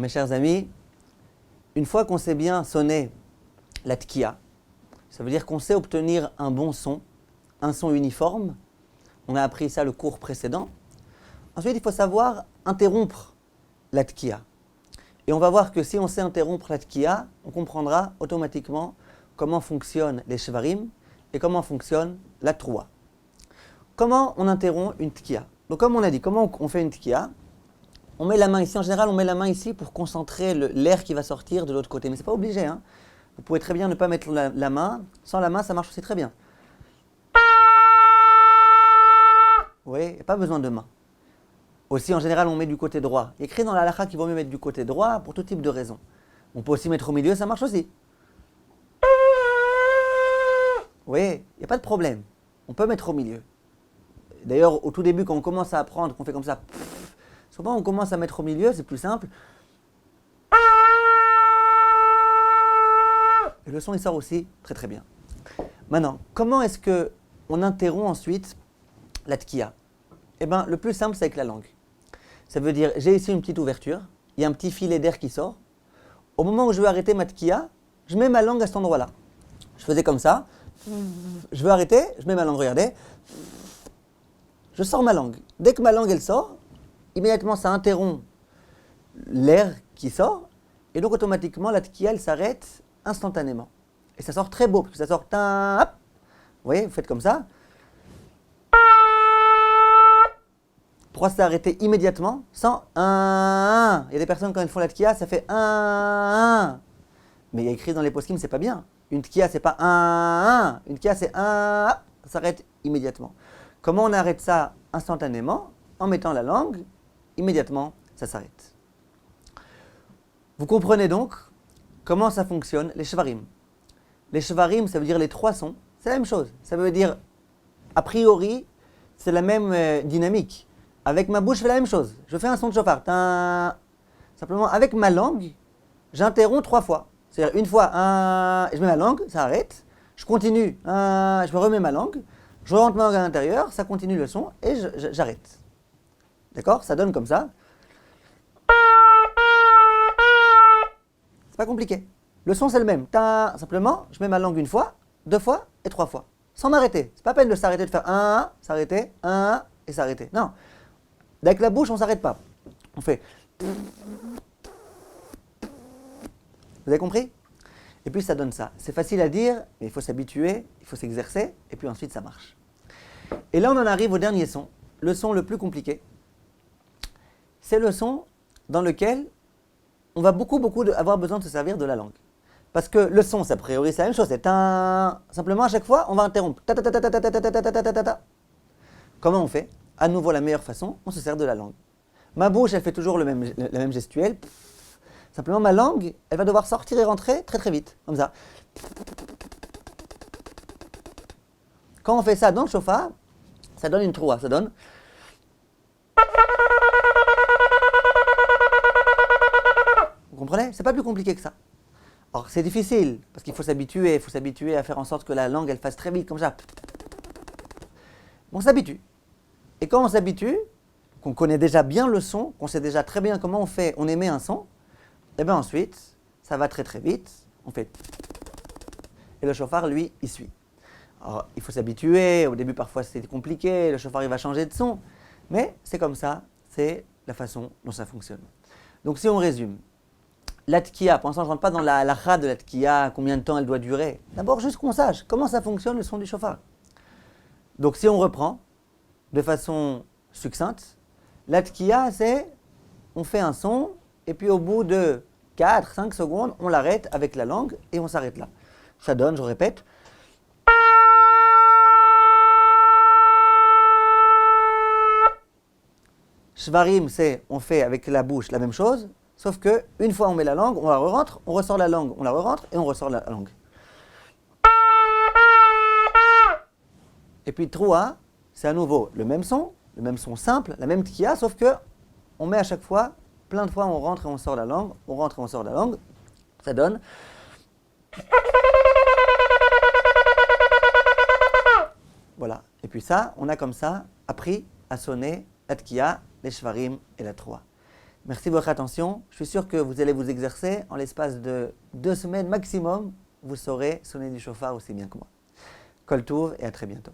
mes chers amis, une fois qu'on sait bien sonner la tkiya, ça veut dire qu'on sait obtenir un bon son, un son uniforme. On a appris ça le cours précédent. Ensuite, il faut savoir interrompre la tkiya. Et on va voir que si on sait interrompre la tkiya, on comprendra automatiquement comment fonctionnent les shvarim et comment fonctionne la troua. Comment on interrompt une tkiya? Donc comme on a dit, comment on fait une tkiya? On met la main ici, en général on met la main ici pour concentrer l'air qui va sortir de l'autre côté. Mais ce n'est pas obligé, hein. Vous pouvez très bien ne pas mettre la main. Sans la main, ça marche aussi très bien. Oui, il n'y a pas besoin de main. Aussi, en général, on met du côté droit. Il y a écrit dans la halakha qu'il vaut mieux mettre du côté droit pour tout type de raison. On peut aussi mettre au milieu, ça marche aussi. Oui, il n'y a pas de problème. On peut mettre au milieu. D'ailleurs, au tout début, quand on commence à apprendre, qu'on fait comme ça, souvent on commence à mettre au milieu, c'est plus simple. Et le son, il sort aussi très très bien. Maintenant, comment est-ce qu'on interrompt ensuite la tkiya? Eh bien, le plus simple, c'est avec la langue. Ça veut dire, j'ai ici une petite ouverture, il y a un petit filet d'air qui sort. Au moment où je veux arrêter ma tkiya, je mets ma langue à cet endroit-là. Je faisais comme ça. Je veux arrêter, je mets ma langue, regardez. Je sors ma langue. Dès que ma langue, elle sort, immédiatement, ça interrompt l'air qui sort. Et donc, automatiquement, la tkiya, elle s'arrête instantanément. Et ça sort très beau, parce que ça sort... Hop. Vous voyez, vous faites comme ça. Pourquoi s'arrêter immédiatement sans un. Il y a des personnes, quand elles font la tkiya, ça fait un. Mais il y a écrit dans les poskim, c'est pas bien. Une tkiya, c'est pas un. Une tkiya, c'est un. Ça s'arrête immédiatement. Comment on arrête ça instantanément? En mettant la langue, immédiatement, ça s'arrête. Vous comprenez donc comment ça fonctionne, les shvarim. Les shvarim, ça veut dire les trois sons. C'est la même chose. Ça veut dire, a priori, c'est la même dynamique. Avec ma bouche, je fais la même chose. Je fais un son de chauffard. Simplement, avec ma langue, j'interromps 3 fois. C'est-à-dire, une fois, je mets ma langue, ça arrête. Je continue, je me remets ma langue. Je rentre ma langue à l'intérieur, ça continue le son, et j'arrête. D'accord? Ça donne comme ça. C'est pas compliqué. Le son, c'est le même. Simplement, je mets ma langue une fois, 2 fois et 3 fois. Sans m'arrêter. C'est pas peine de s'arrêter, de faire s'arrêter, et s'arrêter. Non. Avec la bouche, on ne s'arrête pas. On fait... Vous avez compris? Et puis ça donne ça. C'est facile à dire, mais il faut s'habituer, il faut s'exercer, et puis ensuite ça marche. Et là, on en arrive au dernier son. Le son le plus compliqué. C'est le son dans lequel on va beaucoup avoir besoin de se servir de la langue. Parce que le son, a priori, c'est la même chose. C'est simplement, à chaque fois, on va interrompre. Comment on fait? À nouveau, la meilleure façon, on se sert de la langue. Ma bouche, elle fait toujours la même gestuelle. Simplement, ma langue, elle va devoir sortir et rentrer très très vite, comme ça. Quand on fait ça dans le chauffard, ça donne une troua, ça donne... Vous comprenez? C'est pas plus compliqué que ça. Alors, c'est difficile, parce qu'il faut s'habituer à faire en sorte que la langue, elle fasse très vite, comme ça. On s'habitue. Et quand on s'habitue, qu'on connaît déjà bien le son, qu'on sait déjà très bien comment on émet un son, et bien ensuite, ça va très très vite, on fait... Et le chauffard, lui, il suit. Alors, il faut s'habituer, au début parfois c'est compliqué, le chauffard il va changer de son, mais c'est comme ça, c'est la façon dont ça fonctionne. Donc si on résume, la tkiya, pour l'instant je ne rentre pas dans la halakha de la tkiya, combien de temps elle doit durer. D'abord juste qu'on sache comment ça fonctionne le son du chauffard. Donc si on reprend de façon succincte, la tkiya c'est, on fait un son, et puis au bout de 4-5 secondes, on l'arrête avec la langue, et on s'arrête là. Ça donne, je répète, shvarim, c'est, on fait avec la bouche la même chose, sauf que une fois on met la langue, on la re-rentre, on ressort la langue, on la re-rentre et on ressort la langue. Et puis troua, c'est à nouveau le même son simple, la même tkiya, sauf que on met à chaque fois, plein de fois on rentre et on sort la langue, on rentre et on sort la langue, ça donne... Voilà, et puis ça, on a comme ça appris à sonner la tkiya, les shvarim et la troua. Merci de votre attention. Je suis sûr que vous allez vous exercer. En l'espace de 2 semaines maximum, vous saurez sonner du chauffard aussi bien que moi. Kol Touv et à très bientôt.